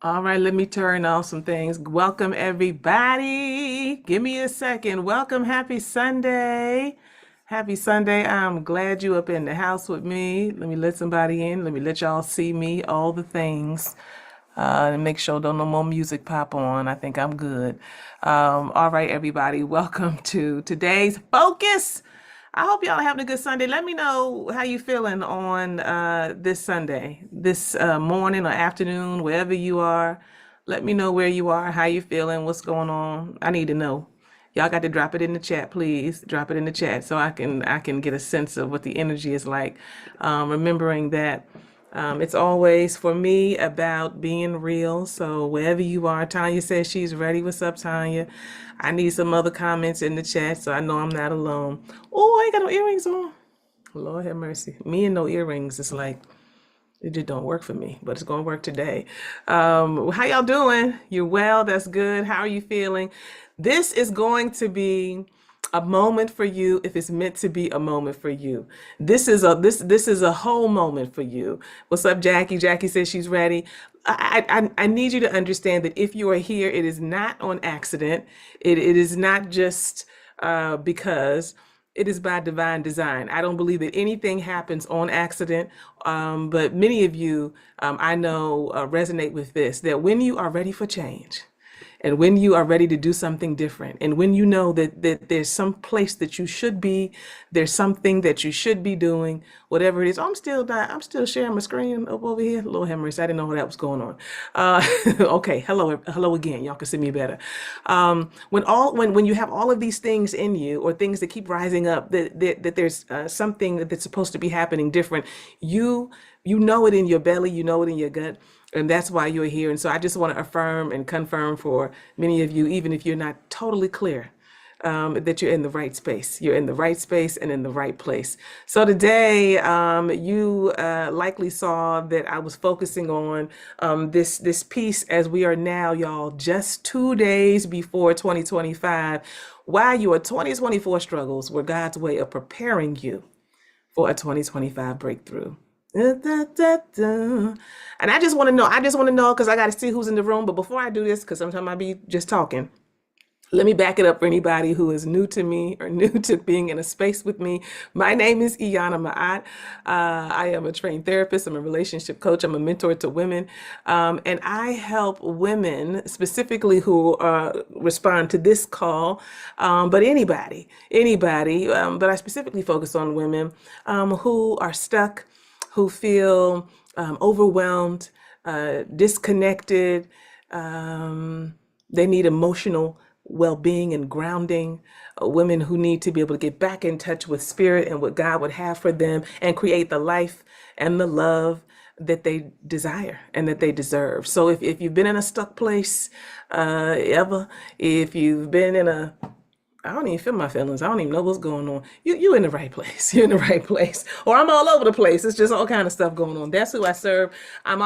All right, let me turn off some things. Welcome, everybody. Give me a second. Welcome. Happy Sunday. Happy Sunday. I'm glad you up in the house with me. Let me let somebody in. Let me let y'all see me, all the things. And make sure don't no more music pop on. I think I'm good. All right, everybody. Welcome to today's focus. I hope y'all are having a good Sunday. Let me know how you feeling on this Sunday, this morning or afternoon, wherever you are. Let me know where you are, how you feeling, what's going on. I need to know. Y'all got to drop it in the chat, please. Drop it in the chat so I can get a sense of what the energy is like. Remembering that it's always for me about being real. So wherever you are, Tanya says she's ready. What's up, Tanya? I need some other comments in the chat so I know I'm not alone. Oh, I ain't got no earrings on. Lord have mercy. Me and no earrings, it's like it just don't work for me, but it's gonna work today. How y'all doing? You're well, that's good. How are you feeling? This is going to be a moment for you if it's meant to be a moment for you. This is a whole moment for you. What's up, Jackie? Jackie says she's ready. I need you to understand that if you are here, it is not on accident. It is not just because it is by divine design. I don't believe that anything happens on accident, but many of you, I know, resonate with this, that when you are ready for change, and when you are ready to do something different, and when you know that there's some place that you should be, there's something that you should be doing, whatever it is. Oh, I'm still sharing my screen up over here. Lord have mercy, I didn't know that was going on. Okay, hello again. Y'all can see me better. When you have all of these things in you, or things that keep rising up, that there's something that's supposed to be happening different. You know it in your belly, you know it in your gut. And that's why you're here. And so I just want to affirm and confirm for many of you, even if you're not totally clear, that you're in the right space. You're in the right space and in the right place. So today, you likely saw that I was focusing on this piece, as we are now, y'all, just 2 days before 2025. Why your 2024 struggles were God's way of preparing you for a 2025 breakthrough. Da, da, da, da. And I just want to know because I got to see who's in the room. But before I do this, because sometimes I be just talking, let me back it up for anybody who is new to me or new to being in a space with me. My name is Iyana Ma'at. I am a trained therapist. I'm a relationship coach. I'm a mentor to women. And I help women specifically who respond to this call, but anybody. But I specifically focus on women who are stuck, who feel overwhelmed, disconnected. They need emotional well-being and grounding. Women who need to be able to get back in touch with spirit and what God would have for them, and create the life and the love that they desire and that they deserve. So if you've been in a stuck place ever, if you've been in a I don't even feel my feelings. I don't even know what's going on. You in the right place. You're in the right place. Or I'm all over the place. It's just all kind of stuff going on. That's who I serve. I'm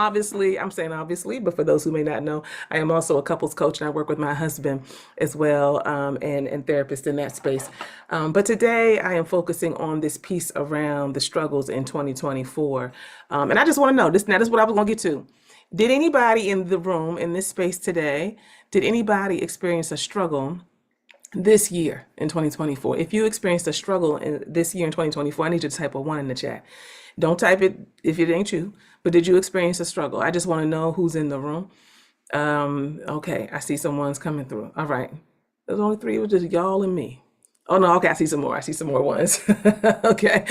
saying obviously, but for those who may not know, I am also a couples coach, and I work with my husband as well, and therapist in that space. But today I am focusing on this piece around the struggles in 2024. And I just want to know this. Now, this is what I was going to get to. Did anybody in the room, in this space today, did anybody experience a struggle this year in 2024? If you experienced a struggle in this year in 2024, I need you to type a one in the chat. Don't type it if it ain't you, but did you experience a struggle? I just want to know who's in the room. Okay, I see someone's coming through. All right. There's only three, it was just y'all and me. Oh no, okay, I see some more. I see some more ones. Okay.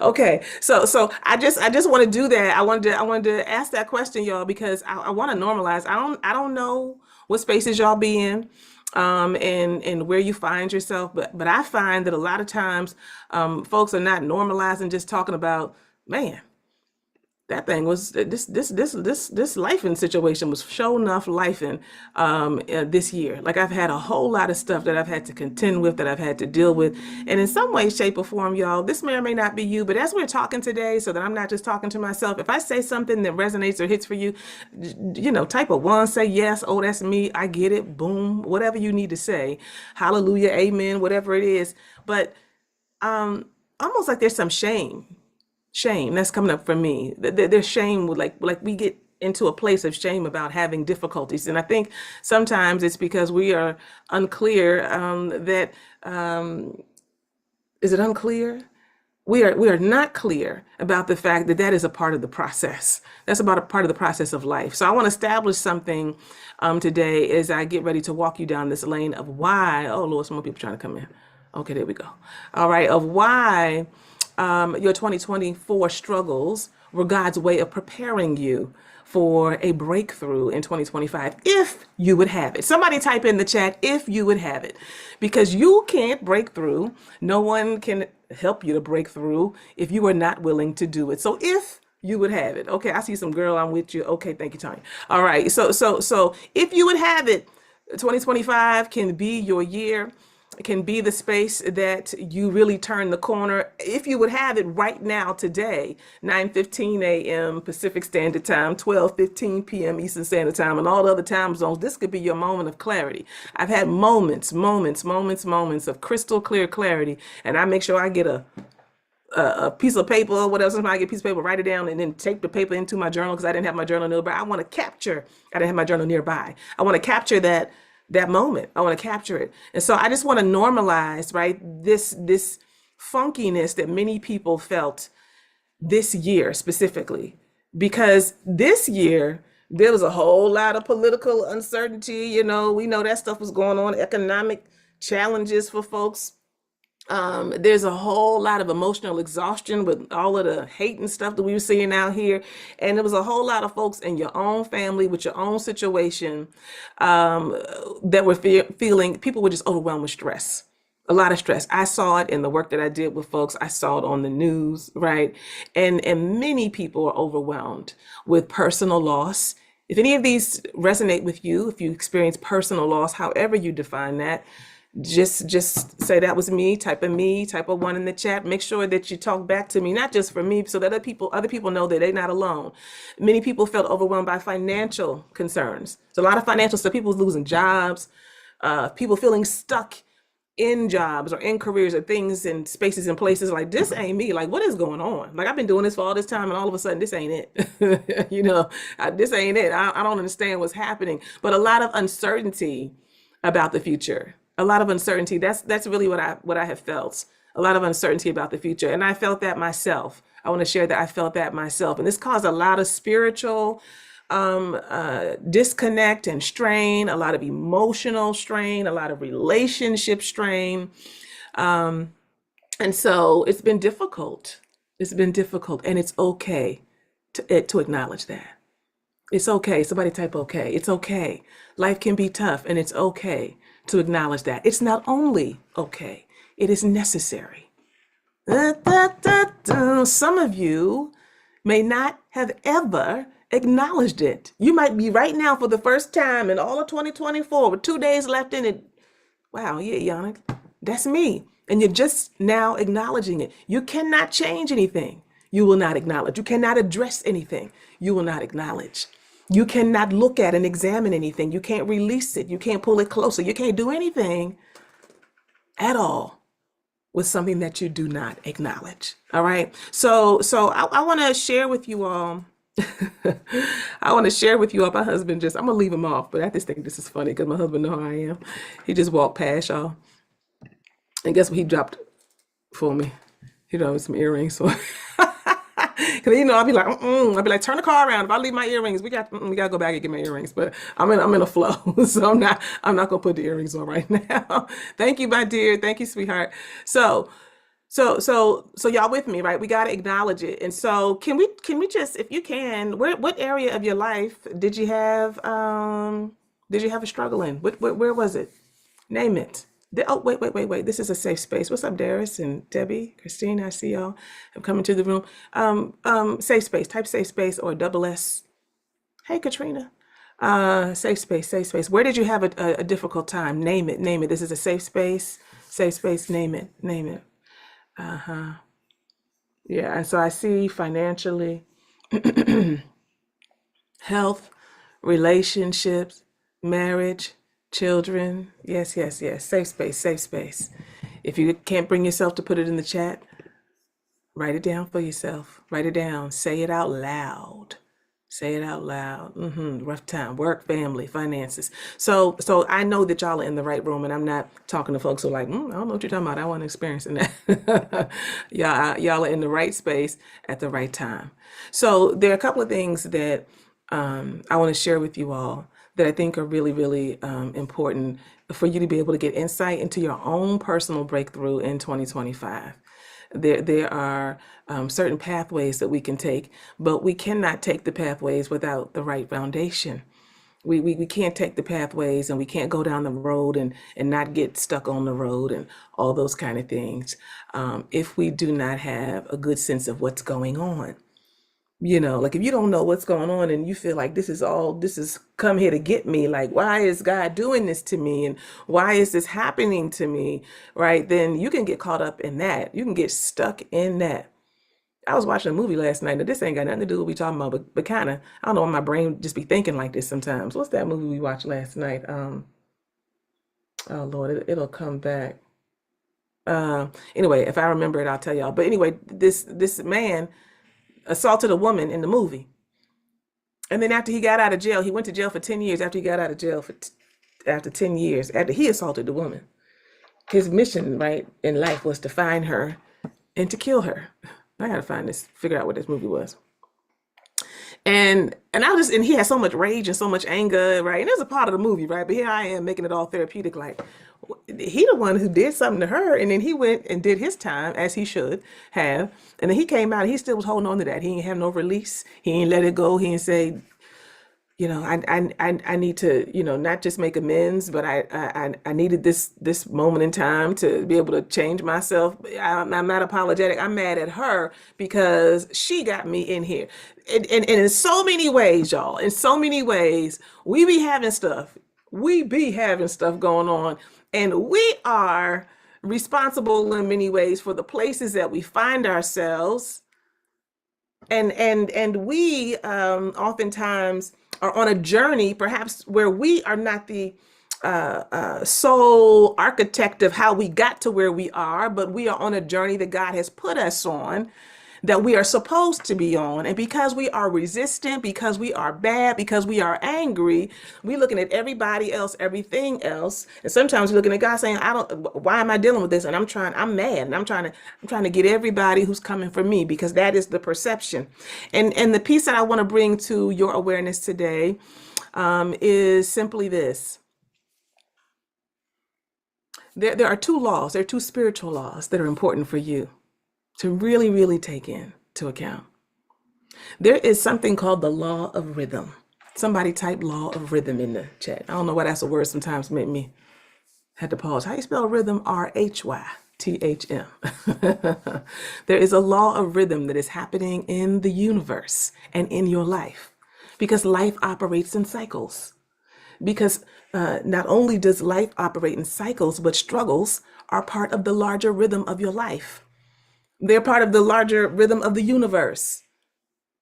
Okay. So I just want to do that. I wanted to ask that question, y'all, because I want to normalize. I don't know what spaces y'all be in, and where you find yourself, but I find that a lot of times folks are not normalizing, just talking about, man, that thing was this life in situation was show enough life in this year. Like, I've had a whole lot of stuff that I've had to contend with, that I've had to deal with, and in some way, shape, or form, y'all, this may or may not be you. But as we're talking today, so that I'm not just talking to myself, if I say something that resonates or hits for you, type a one, say yes, oh, that's me, I get it, boom, whatever you need to say, hallelujah, amen, whatever it is. But almost like there's some shame that's coming up for me. There's shame with, like we get into a place of shame about having difficulties. And I think sometimes it's because we are unclear that, is it unclear? We are not clear about the fact that that is a part of the process. That's about a part of the process of life. So I want to establish something today as I get ready to walk you down this lane of why. Oh Lord, some more people trying to come in. Okay, there we go. All right, of why your 2024 struggles were God's way of preparing you for a breakthrough in 2025, if you would have it. Somebody type in the chat, if you would have it, because you can't break through. No one can help you to break through if you are not willing to do it. So if you would have it. Okay, I see some girl, I'm with you. Okay, thank you, Tanya. All right, so if you would have it, 2025 can be your year. It can be the space that you really turn the corner. If you would have it right now, today, 9:15 a.m. Pacific Standard Time, 12:15 p.m. Eastern Standard Time, and all the other time zones, this could be your moment of clarity. I've had moments of crystal clear clarity, and I make sure I get a piece of paper or whatever. Sometimes I get a piece of paper, write it down, and then take the paper into my journal because I didn't have my journal nearby. I want to capture. I didn't have my journal nearby. I want to capture that moment. I want to capture it. And so I just want to normalize, right, this funkiness that many people felt this year specifically, because this year there was a whole lot of political uncertainty. We know that stuff was going on, economic challenges for folks. There's a whole lot of emotional exhaustion with all of the hate and stuff that we were seeing out here. And there was a whole lot of folks in your own family with your own situation that were feeling, people were just overwhelmed with stress. A lot of stress. I saw it in the work that I did with folks. I saw it on the news, right? And many people are overwhelmed with personal loss. If any of these resonate with you, if you experience personal loss, however you define that, just say that was me, type of one in the chat. Make sure that you talk back to me, not just for me, so that other people know that they're not alone. Many people felt overwhelmed by financial concerns. So a lot of financial stuff, people losing jobs, people feeling stuck in jobs or in careers or things and spaces and places like, this ain't me. Like, what is going on? Like, I've been doing this for all this time and all of a sudden this ain't it. This ain't it. I don't understand what's happening. But a lot of uncertainty about the future. A lot of uncertainty. That's really what I have felt. A lot of uncertainty about the future. And I felt that myself. I want to share that I felt that myself. And this caused a lot of spiritual disconnect and strain, a lot of emotional strain, a lot of relationship strain. And so it's been difficult. It's been difficult. And it's okay to acknowledge that. It's okay. Somebody type okay. It's okay. Life can be tough, and it's okay to acknowledge that. It's not only okay, it is necessary. Some of you may not have ever acknowledged it. You might be right now for the first time in all of 2024 with 2 days left in it. Wow, yeah, Yannick, that's me. And you're just now acknowledging it. You cannot change anything. You will not acknowledge. You cannot address anything. You will not acknowledge. You cannot look at and examine anything. You can't release it. You can't pull it closer. You can't do anything at all with something that you do not acknowledge. All right. So I want to share with you all. I want to share with you all. My husband I'm gonna leave him off, but I just think this is funny because my husband know how I am. He just walked past y'all, and guess what he dropped for me? He dropped some earrings. So because I'll be like, I'll be like, turn the car around. If I leave my earrings, we gotta go back and get my earrings. But I'm in a flow, so I'm not gonna put the earrings on right now. Thank you, my dear. Thank you, sweetheart. So y'all with me, right? We gotta acknowledge it. And so can we just, if you can, what area of your life did you have a struggle in? Where was it? Name it. Oh, wait. This is a safe space. What's up, Darius and Debbie, Christine? I see y'all. I'm coming to the room. Safe space. Type safe space or double S. Hey, Katrina. Safe space. Where did you have a difficult time? Name it. This is a safe space. Safe space. Name it. Yeah. And so I see financially, health, relationships, marriage, children. Yes. Safe space. If you can't bring yourself to put it in the chat, write it down for yourself. Write it down. Say it out loud. Say it out loud. Rough time, work, family, finances. So I know that y'all are in the right room, and I'm not talking to folks who are like, I don't know what you're talking about. I wasn't experiencing that. Y'all are in the right space at the right time. So there are a couple of things that I want to share with you all that I think are really, really important for you to be able to get insight into your own personal breakthrough in 2025. There are certain pathways that we can take, but we cannot take the pathways without the right foundation. We can't take the pathways, and we can't go down the road and not get stuck on the road and all those kind of things if we do not have a good sense of what's going on. Like if you don't know what's going on and you feel like this is come here to get me, like, why is God doing this to me? And why is this happening to me? Right? Then you can get caught up in that. You can get stuck in that. I was watching a movie last night. Now, this ain't got nothing to do with what we talking about, but kind of, I don't know, my brain just be thinking like this sometimes. What's that movie we watched last night? Oh Lord, it'll come back. Anyway, if I remember it, I'll tell y'all. But anyway, this man assaulted a woman in the movie. And then after he got out of jail, he went to jail for 10 years. After he got out of jail after 10 years, after he assaulted the woman, his mission, right, in life was to find her and to kill her. I gotta figure out what this movie was. And he had so much rage and so much anger, right? And there's a part of the movie, right? But here I am making it all therapeutic, like he the one who did something to her, and then he went and did his time as he should have, and then he came out and he still was holding on to that. He ain't have no release. He ain't let it go. He ain't say, I need to, not just make amends, but I needed this moment in time to be able to change myself. I'm not apologetic. I'm mad at her because she got me in here. And in so many ways, y'all, in so many ways, we be having stuff. We be having stuff going on, and we are responsible in many ways for the places that we find ourselves. And we oftentimes are on a journey, perhaps where we are not the sole architect of how we got to where we are, but we are on a journey that God has put us on, that we are supposed to be on. And because we are resistant, because we are bad, because we are angry, we're looking at everybody else, everything else. And sometimes we're looking at God saying, why am I dealing with this? And I'm mad. And I'm trying to get everybody who's coming for me, because that is the perception. And the piece that I want to bring to your awareness today is simply this. There are two laws. There are two spiritual laws that are important for you to really, really take into account. There is something called the law of rhythm. Somebody type law of rhythm in the chat. I don't know why that's a word sometimes make me had to pause. How you spell rhythm? RHYTHM. There is a law of rhythm that is happening in the universe and in your life, because life operates in cycles. Because not only does life operate in cycles, but struggles are part of the larger rhythm of your life. They're part of the larger rhythm of the universe.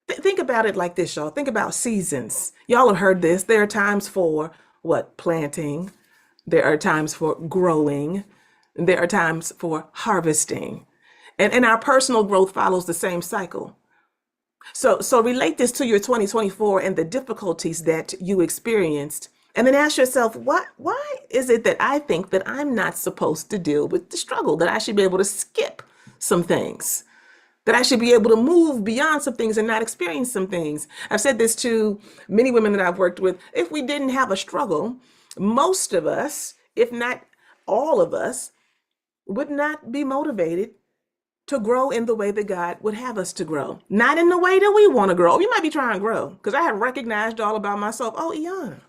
Think about it like this, y'all. Think about seasons. Y'all have heard this. There are times for what? Planting. There are times for growing. There are times for harvesting. And our personal growth follows the same cycle. So relate this to your 2024 and the difficulties that you experienced. And then ask yourself, why is it that I think that I'm not supposed to deal with the struggle, that I should be able to skip some things, that I should be able to move beyond some things and not experience some things? I've said this to many women that I've worked with. If we didn't have a struggle, most of us, if not all of us, would not be motivated to grow in the way that God would have us to grow. Not in the way that we want to grow. We might be trying to grow, because I have recognized all about myself. Oh, Iana,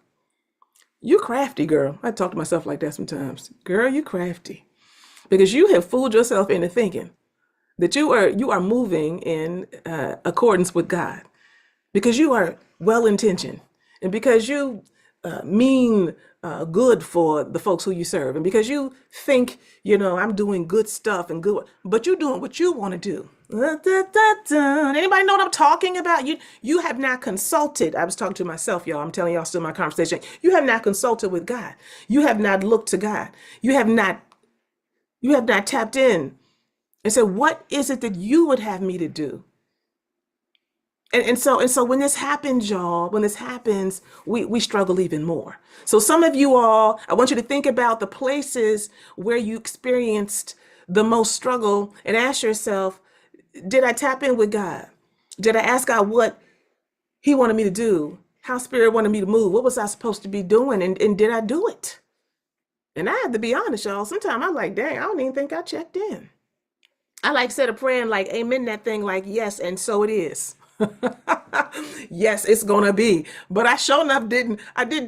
you crafty, girl. I talk to myself like that sometimes. Girl, you crafty. Because you have fooled yourself into thinking that you are moving in accordance with God, because you are well intentioned, and because you mean good for the folks who you serve, and because you think I'm doing good stuff and good, but you're doing what you want to do. Anybody know what I'm talking about? You have not consulted. I was talking to myself, y'all. I'm telling y'all still my conversation. You have not consulted with God. You have not looked to God. You have not tapped in and said, what is it that you would have me to do? And so when this happens, y'all, when this happens, we struggle even more. So some of you all, I want you to think about the places where you experienced the most struggle and ask yourself, did I tap in with God? Did I ask God what He wanted me to do? How Spirit wanted me to move? What was I supposed to be doing? And did I do it? And I have to be honest, y'all. Sometimes I'm like, dang, I don't even think I checked in. I like said a prayer and like amen that thing like yes, and so it is. Yes, it's gonna be. But I sure enough didn't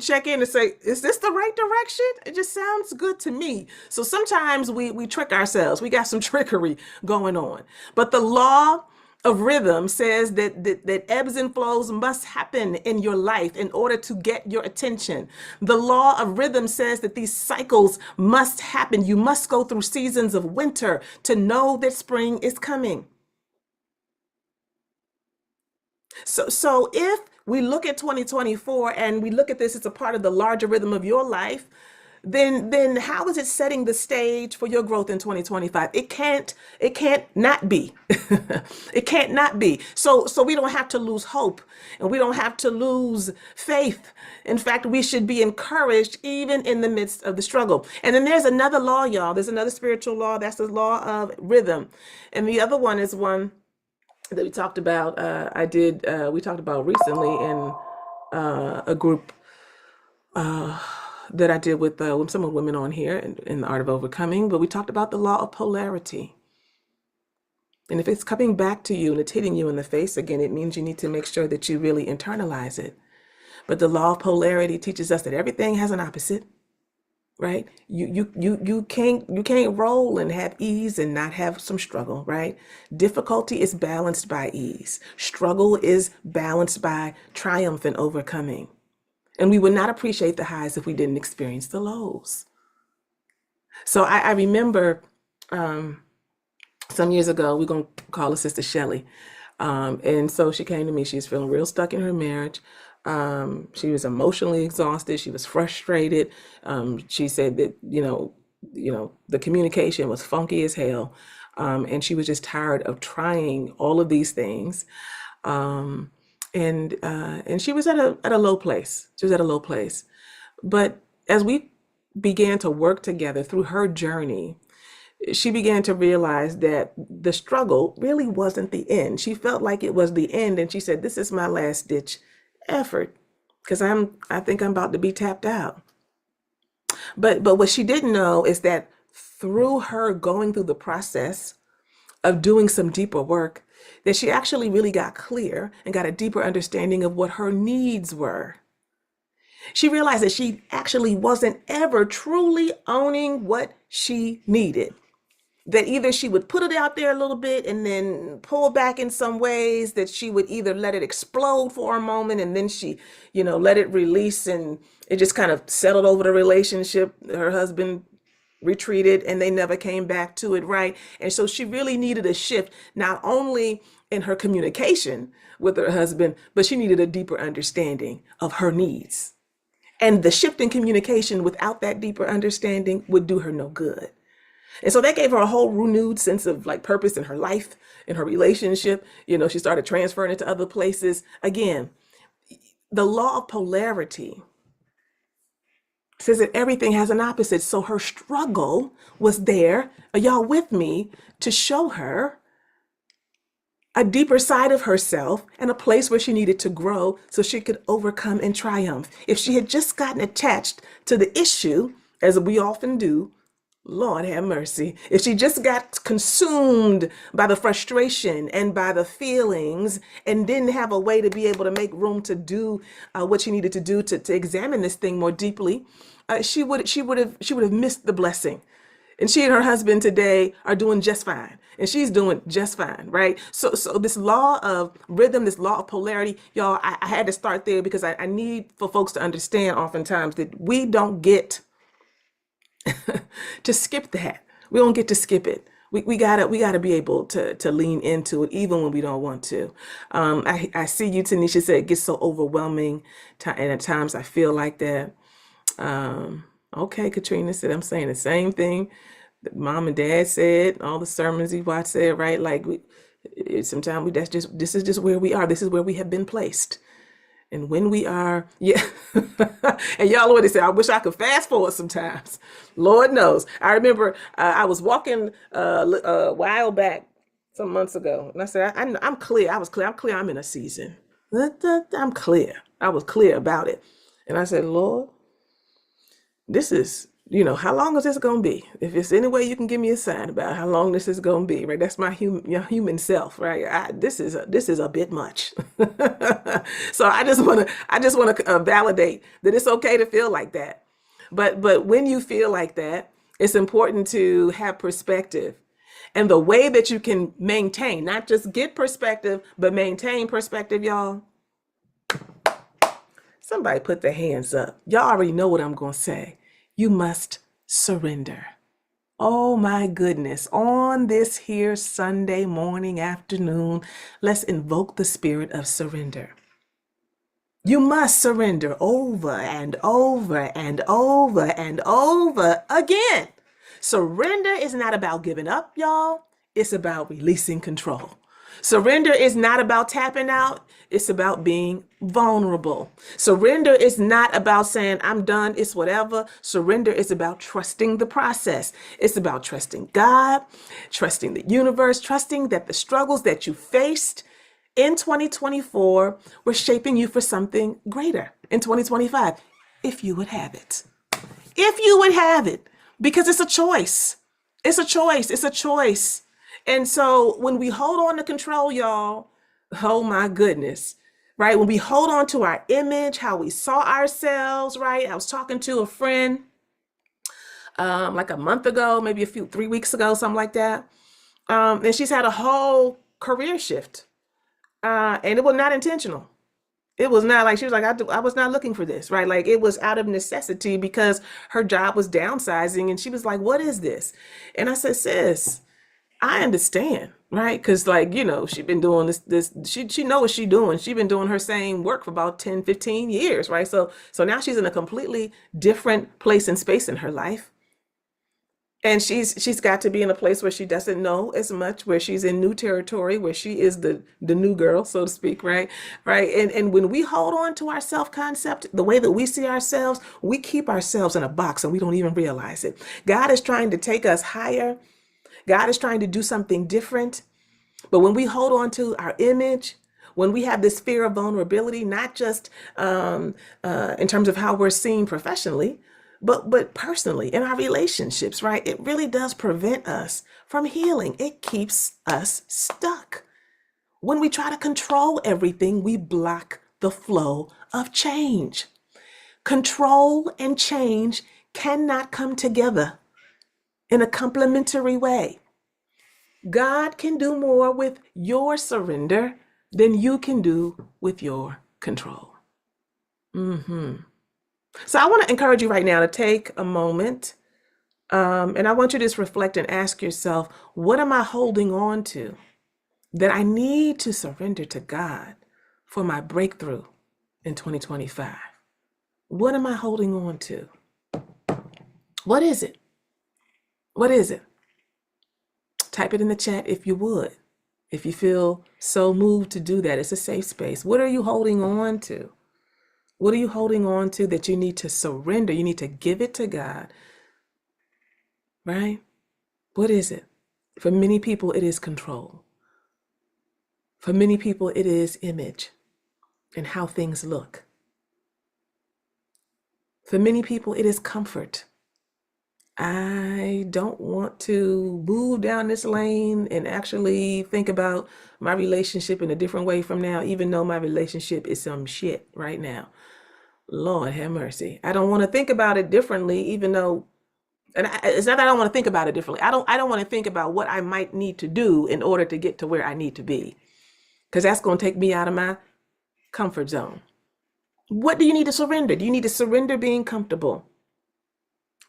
check in and say, is this the right direction? It just sounds good to me. So sometimes we trick ourselves. We got some trickery going on. But the law of rhythm says that ebbs and flows must happen in your life in order to get your attention. The law of rhythm says that these cycles must happen. You must go through seasons of winter to know that spring is coming. So if we look at 2024 and we look at this as a part of the larger rhythm of your life, then how is it setting the stage for your growth in 2025? It can't not be. It can't not be. So we don't have to lose hope and we don't have to lose faith. In fact, we should be encouraged even in the midst of the struggle. And then there's another law, y'all. There's another spiritual law. That's the law of rhythm. And the other one is one that we talked about. We talked about recently in a group that I did with some of the women on here in the Art of Overcoming, but we talked about the law of polarity. And if it's coming back to you and it's hitting you in the face again, it means you need to make sure that you really internalize it. But the law of polarity teaches us that everything has an opposite, right? You can't roll and have ease and not have some struggle, right? Difficulty is balanced by ease. Struggle is balanced by triumph and overcoming. And we would not appreciate the highs if we didn't experience the lows. So I remember some years ago, we're going to call her Sister Shelley. And so she came to me. She was feeling real stuck in her marriage. She was emotionally exhausted. She was frustrated. She said that, the communication was funky as hell. And she was just tired of trying all of these things. And she was at a low place. She was at a low place. But as we began to work together through her journey, she began to realize that the struggle really wasn't the end. She felt like it was the end, and she said, "This is my last ditch effort because I think I'm about to be tapped out." But what she didn't know is that through her going through the process of doing some deeper work, that she actually really got clear and got a deeper understanding of what her needs were. She realized that she actually wasn't ever truly owning what she needed. That either she would put it out there a little bit and then pull back in some ways, that she would either let it explode for a moment and then she, let it release and it just kind of settled over the relationship. Her husband retreated and they never came back to it, right? And so she really needed a shift, not only in her communication with her husband, but she needed a deeper understanding of her needs. And the shift in communication without that deeper understanding would do her no good. And so that gave her a whole renewed sense of like purpose in her life, in her relationship. She started transferring it to other places. Again, the law of polarity says that everything has an opposite. So her struggle was there, are y'all with me, to show her a deeper side of herself and a place where she needed to grow so she could overcome and triumph. If she had just gotten attached to the issue, as we often do, Lord have mercy. If she just got consumed by the frustration and by the feelings and didn't have a way to be able to make room to do what she needed to do to examine this thing more deeply, she would have missed the blessing. And she and her husband today are doing just fine. And she's doing just fine, right? So this law of rhythm, this law of polarity, y'all, I had to start there because I need for folks to understand oftentimes that we don't get to skip that. We don't get to skip it. We gotta be able to lean into it even when we don't want to. I see you, Tanisha said it gets so overwhelming, and at times I feel like that. Okay, Katrina said I'm saying the same thing that mom and dad said. All the sermons you watch said, right? Like Sometimes this is just where we are. This is where we have been placed. And when we are, yeah, and y'all already say, I wish I could fast forward sometimes. Lord knows. I remember I was walking a while back, some months ago, and I said, I'm clear. I was clear. I'm clear. I'm in a season. I'm clear. I was clear about it. And I said, Lord, this is, how long is this going to be? If it's any way you can give me a sign about how long this is going to be, right? That's my human self, right? This is a bit much. So I just want to validate that it's okay to feel like that. But when you feel like that, it's important to have perspective. And the way that you can maintain, not just get perspective, but maintain perspective, y'all. Somebody put their hands up. Y'all already know what I'm going to say. You must surrender. Oh my goodness. On this here Sunday morning, afternoon, let's invoke the spirit of surrender. You must surrender over and over and over and over again. Surrender is not about giving up, y'all. It's about releasing control. Surrender is not about tapping out. It's about being vulnerable. Surrender is not about saying, I'm done, it's whatever. Surrender is about trusting the process. It's about trusting God, trusting the universe, trusting that the struggles that you faced in 2024 were shaping you for something greater in 2025, if you would have it. If you would have it, because it's a choice. It's a choice. It's a choice. And so when we hold on to control, y'all, oh my goodness, right? When we hold on to our image, how we saw ourselves, right? I was talking to a friend like a month ago, maybe 3 weeks ago, something like that. And she's had a whole career shift. And it was not intentional. It was not like she was like, I was not looking for this, right? Like it was out of necessity because her job was downsizing. And she was like, what is this? And I said, sis, I understand, right? Because she's been doing she know what she's doing. She's been doing her same work for about 10, 15 years, right? So now she's in a completely different place and space in her life. And she's got to be in a place where she doesn't know as much, where she's in new territory, where she is the new girl, so to speak, right? Right. And when we hold on to our self-concept, the way that we see ourselves, we keep ourselves in a box and we don't even realize it. God is trying to take us higher. God is trying to do something different. But when we hold on to our image, when we have this fear of vulnerability, not just in terms of how we're seen professionally, but personally in our relationships, right? It really does prevent us from healing. It keeps us stuck. When we try to control everything, we block the flow of change. Control and change cannot come together in a complementary way. God can do more with your surrender than you can do with your control. So I want to encourage you right now to take a moment, and I want you to just reflect and ask yourself, what am I holding on to that I need to surrender to God for my breakthrough in 2025? What am I holding on to? What is it? What is it? Type it in the chat if you would. If you feel so moved to do that, it's a safe space. What are you holding on to? What are you holding on to that you need to surrender? You need to give it to God, right? What is it? For many people, it is control. For many people, it is image and how things look. For many people, it is comfort. I don't want to move down this lane and actually think about my relationship in a different way from now, even though my relationship is some shit right now. Lord have mercy. I don't want to think about it differently, even though, it's not that I don't want to think about it differently. I don't want to think about what I might need to do in order to get to where I need to be, because that's going to take me out of my comfort zone. What do you need to surrender? Do you need to surrender being comfortable?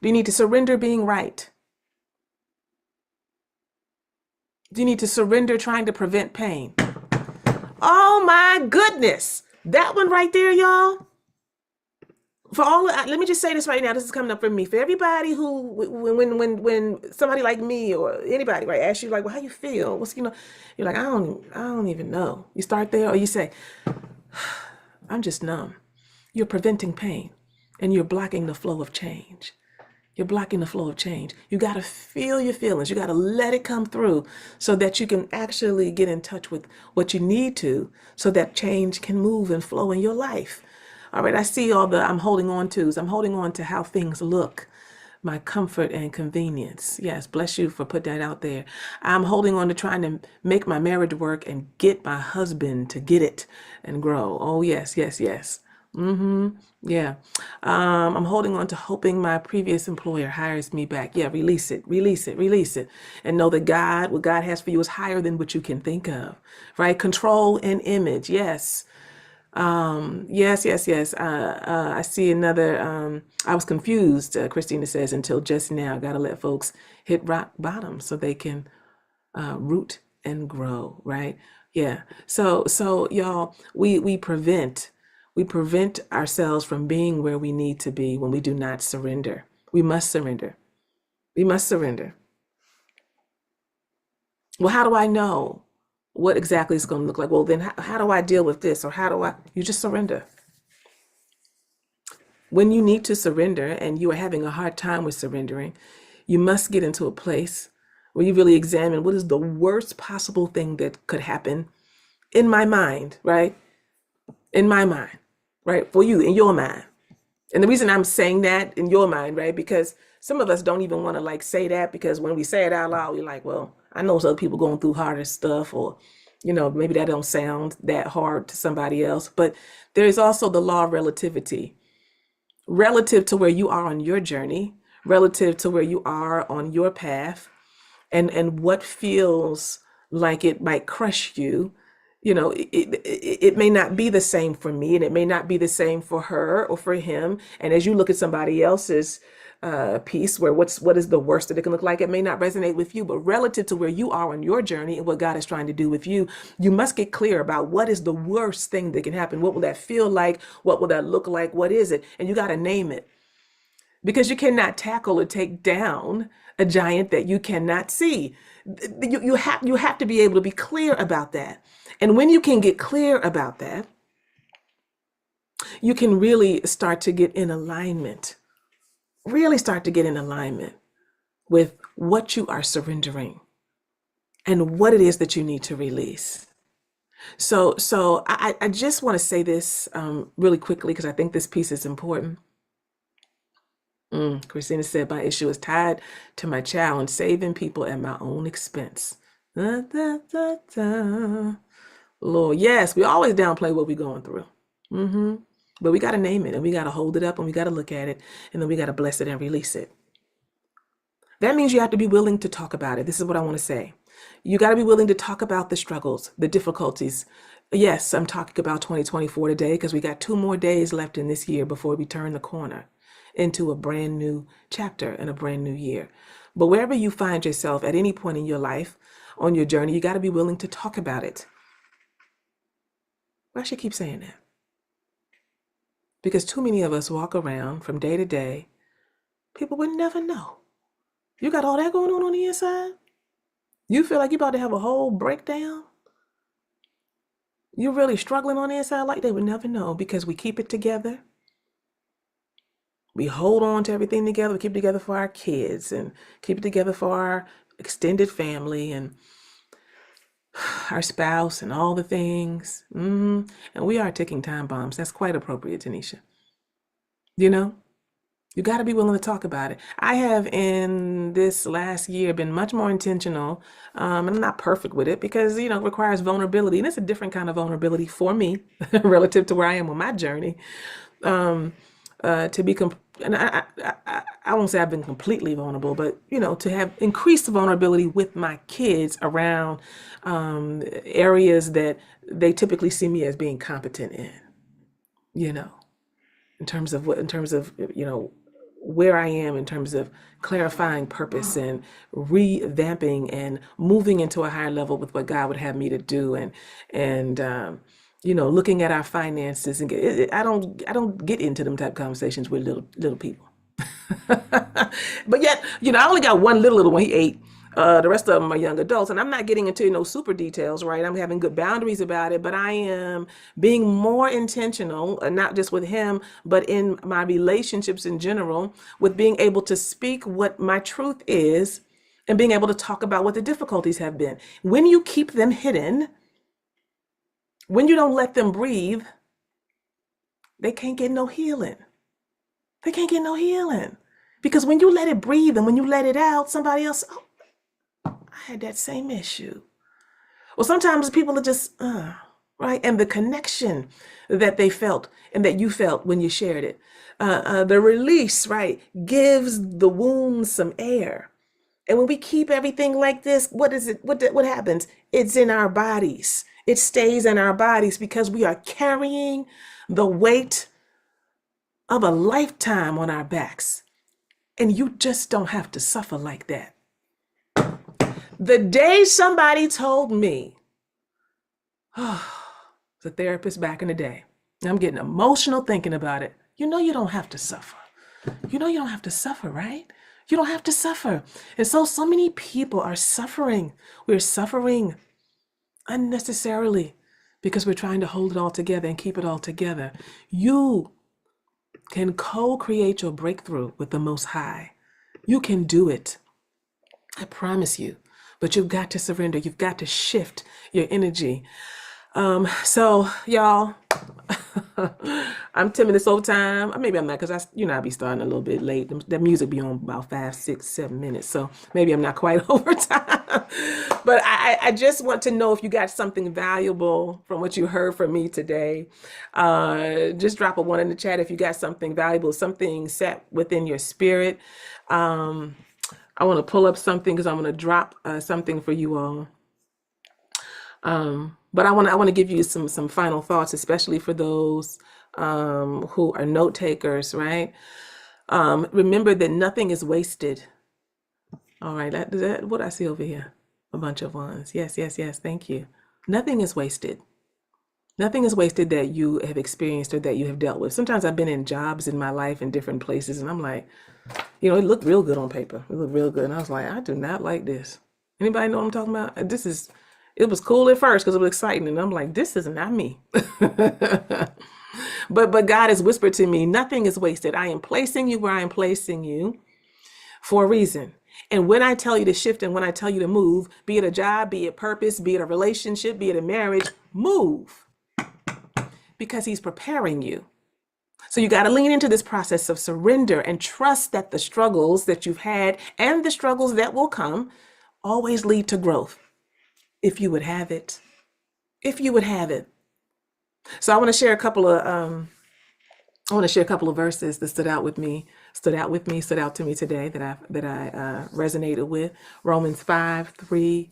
Do you need to surrender being right? Do you need to surrender trying to prevent pain? Oh my goodness. That one right there, y'all. For all, let me just say this right now. This is coming up for me. For everybody who, when somebody like me or anybody, right, asks you like, well, how you feel? What's, you're like, I don't even know. You start there, or you say, I'm just numb. You're preventing pain, and you're blocking the flow of change. You're blocking the flow of change. You got to feel your feelings. You got to let it come through so that you can actually get in touch with what you need to so that change can move and flow in your life. All right, I see all the I'm holding on to. I'm holding on to how things look, my comfort and convenience. Yes, bless you for putting that out there. I'm holding on to trying to make my marriage work and get my husband to get it and grow. Oh, yes, yes, yes. Yeah. I'm holding on to hoping my previous employer hires me back. Yeah, release it, release it, release it. And know that God, what God has for you is higher than what you can think of, right? Control and image. Yes. Yes, yes, yes. I see another. I was confused, Christina says, until just now. Got to let folks hit rock bottom so they can root and grow, right? Yeah. So y'all, we prevent ourselves from being where we need to be when we do not surrender. We must surrender. We must surrender. Well, how do I know what exactly it's going to look like? Well, then how do I deal with this? Or how do I? You just surrender. When you need to surrender and you are having a hard time with surrendering, you must get into a place where you really examine what is the worst possible thing that could happen in my mind, right? In my mind, right? For you, in your mind. And the reason I'm saying that in your mind, right? Because some of us don't even want to like say that because when we say it out loud, we're like, well, I know some other people going through harder stuff or, maybe that don't sound that hard to somebody else. But there is also the law of relativity relative to where you are on your journey, relative to where you are on your path, and what feels like it might crush you. It may not be the same for me, and it may not be the same for her or for him. And as you look at somebody else's piece, where what is the worst that it can look like, it may not resonate with you. But relative to where you are on your journey and what God is trying to do with you, you must get clear about what is the worst thing that can happen. What will that feel like? What will that look like? What is it? And you got to name it, because you cannot tackle or take down a giant that you cannot see. You have to be able to be clear about that. And when you can get clear about that, you can really start to get in alignment, really start to get in alignment with what you are surrendering and what it is that you need to release. So I just want to say this really quickly because I think this piece is important. Christina said, my issue is tied to my challenge, saving people at my own expense. Da, da, da, da. Lord, yes, we always downplay what we're going through. But we got to name it and we got to hold it up and we got to look at it and then we got to bless it and release it. That means you have to be willing to talk about it. This is what I want to say. You got to be willing to talk about the struggles, the difficulties. Yes, I'm talking about 2024 today because we got 2 more days left in this year before we turn the corner into a brand new chapter and a brand new year. But wherever you find yourself at any point in your life, on your journey, you got to be willing to talk about it. Why should I keep saying that? Because too many of us walk around from day to day. People would never know. You got all that going on the inside? You feel like you're about to have a whole breakdown? You're really struggling on the inside like they would never know because we keep it together. We hold on to everything together. We keep it together for our kids and keep it together for our extended family and our spouse and all the things. And we are ticking time bombs. That's quite appropriate, Tanisha. You got to be willing to talk about it. I have in this last year been much more intentional. And I'm not perfect with it because, it requires vulnerability. And it's a different kind of vulnerability for me relative to where I am on my journey. To be, and I won't say I've been completely vulnerable, but, to have increased vulnerability with my kids around areas that they typically see me as being competent in, in terms of where I am in terms of clarifying purpose and revamping and moving into a higher level with what God would have me to do and looking at our finances and I don't get into them type of conversations with little people. But yet, I only got one little one. He 8. The rest of them are young adults, and I'm not getting into super details, right? I'm having good boundaries about it, but I am being more intentional, not just with him, but in my relationships in general, with being able to speak what my truth is and being able to talk about what the difficulties have been. When you keep them hidden, when you don't let them breathe, they can't get no healing. They can't get no healing. Because when you let it breathe and when you let it out, somebody else, oh, I had that same issue. Well, sometimes people are just, right? And the connection that they felt and that you felt when you shared it, the release, right, gives the wound some air. And when we keep everything like this, what is it? What happens? It's in our bodies. It stays in our bodies because we are carrying the weight of a lifetime on our backs. And you just don't have to suffer like that. The day somebody told me, the therapist back in the day, I'm getting emotional thinking about it. You don't have to suffer. You don't have to suffer, right? You don't have to suffer. And so many people are suffering. We're suffering unnecessarily because we're trying to hold it all together and keep it all together. You can co-create your breakthrough with the Most High. You can do it. I promise you. But you've got to surrender. You've got to shift your energy. So y'all, I'm 10 minutes over time. Or maybe I'm not, because I be starting a little bit late. The music be on about 5, 6, 7 minutes. So maybe I'm not quite over time. But I just want to know if you got something valuable from what you heard from me today. Just drop a 1 in the chat if you got something valuable, something set within your spirit. I want to pull up something because I want to drop something for you all. But I want to give you some final thoughts, especially for those who are note takers, right? Remember that nothing is wasted. All right, what I see over here? A bunch of ones. Yes. Thank you. Nothing is wasted. Nothing is wasted that you have experienced or that you have dealt with. Sometimes I've been in jobs in my life in different places, and I'm like, it looked real good on paper. It looked real good, and I was like, I do not like this. Anybody know what I'm talking about? It was cool at first because it was exciting, and I'm like, this is not me. But God has whispered to me, nothing is wasted. I am placing you where I am placing you for a reason. And when I tell you to shift and when I tell you to move, be it a job, be it purpose, be it a relationship, be it a marriage, move. Because he's preparing you. So you got to lean into this process of surrender and trust that the struggles that you've had and the struggles that will come always lead to growth. If you would have it. If you would have it. So I want to share a couple of verses that stood out to me today that I resonated with. Romans 5, 3,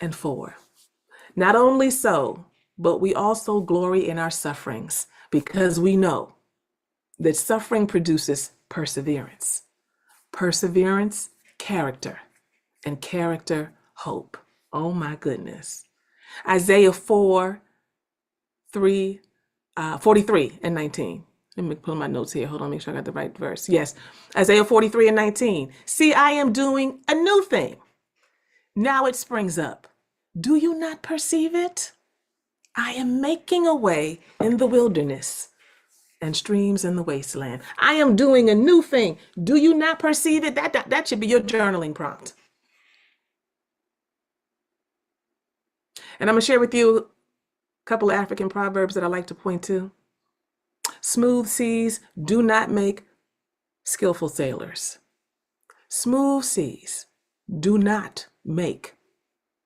and 4. Not only so, but we also glory in our sufferings because we know that suffering produces perseverance. Perseverance, character, and character, hope. Oh my goodness. Isaiah 43 and 19. Let me pull my notes here. Hold on, make sure I got the right verse. Yes, Isaiah 43 and 19. See, I am doing a new thing. Now it springs up. Do you not perceive it? I am making a way in the wilderness and streams in the wasteland. I am doing a new thing. Do you not perceive it? That should be your journaling prompt. And I'm going to share with you a couple of African proverbs that I like to point to. Smooth seas do not make skillful sailors. Smooth seas do not make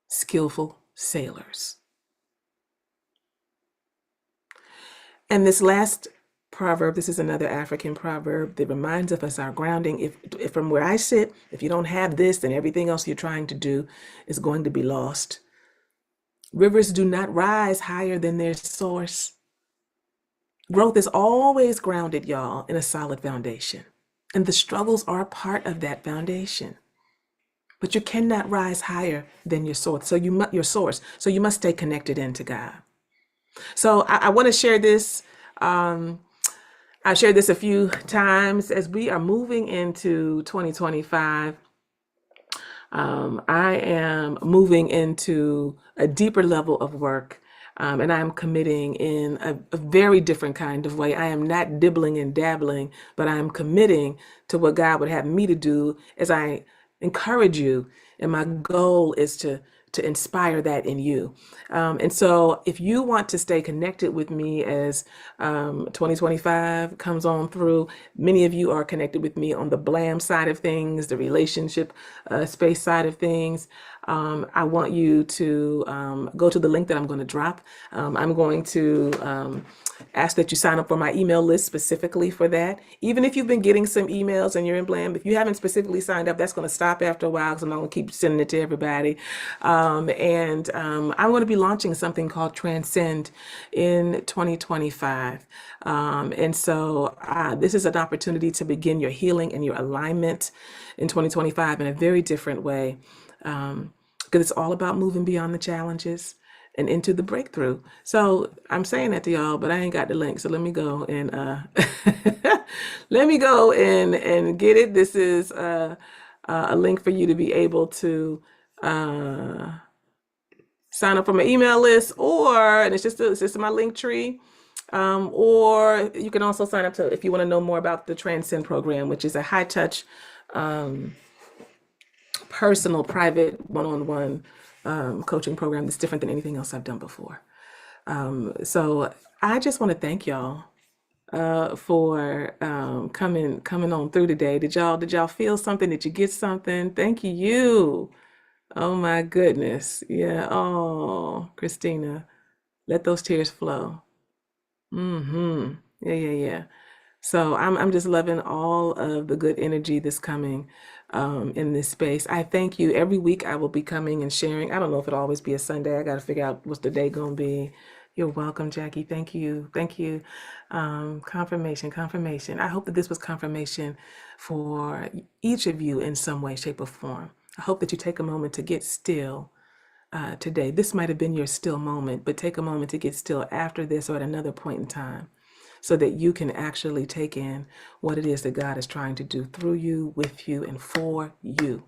skillful sailors. And this last proverb, this is another African proverb that reminds of us our grounding. If from where I sit, if you don't have this, then everything else you're trying to do is going to be lost. Rivers do not rise higher than their source. Growth is always grounded, y'all, in a solid foundation. And the struggles are a part of that foundation. But you cannot rise higher than your source. So you must stay connected into God. So I want to share this. Um, I've shared this a few times as we are moving into 2025. I am moving into a deeper level of work. And I'm committing in a very different kind of way. I am not dibbling and dabbling, but I am committing to what God would have me to do as I encourage you. And my goal is to inspire that in you. And so if you want to stay connected with me as 2025 comes on through, many of you are connected with me on the blam side of things, the relationship space side of things. I want you to go to the link that I'm going to drop. I'm going to ask that you sign up for my email list specifically for that. Even if you've been getting some emails and you're in Blam, if you haven't specifically signed up, that's going to stop after a while because I'm not going to keep sending it to everybody. I'm going to be launching something called Transcend in 2025. This is an opportunity to begin your healing and your alignment in 2025 in a very different way. Because it's all about moving beyond the challenges and into the breakthrough. So I'm saying that to y'all, but I ain't got the link. So let me go and let me go and get it. This is a link for you to be able to sign up for my email list, and it's just my link tree. Or you can also sign up to if you want to know more about the Transcend Program, which is a high touch, personal, private, one-on-one coaching program that's different than anything else I've done before. So I just want to thank y'all for coming on through today. Did y'all feel something? Did you get something? Thank you. Oh my goodness. Yeah. Oh, Christina, let those tears flow. Mm-hmm. Yeah, yeah, yeah. So I'm just loving all of the good energy that's coming in this space. I thank you. Every week I will be coming and sharing. I don't know if it'll always be a Sunday. I got to figure out what's the day gonna be. You're welcome, Jackie. Thank you. Thank you. Confirmation, confirmation. I hope that this was confirmation for each of you in some way, shape, or form. I hope that you take a moment to get still today. This might have been your still moment, but take a moment to get still after this or at another point in time so that you can actually take in what it is that God is trying to do through you, with you, and for you.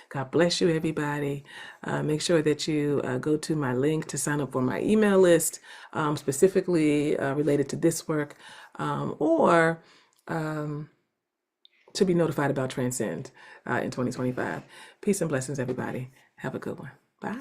God bless you, everybody. Make sure that you go to my link to sign up for my email list, specifically related to this work, or to be notified about Transcend in 2025. Peace and blessings, everybody. Have a good one. Bye.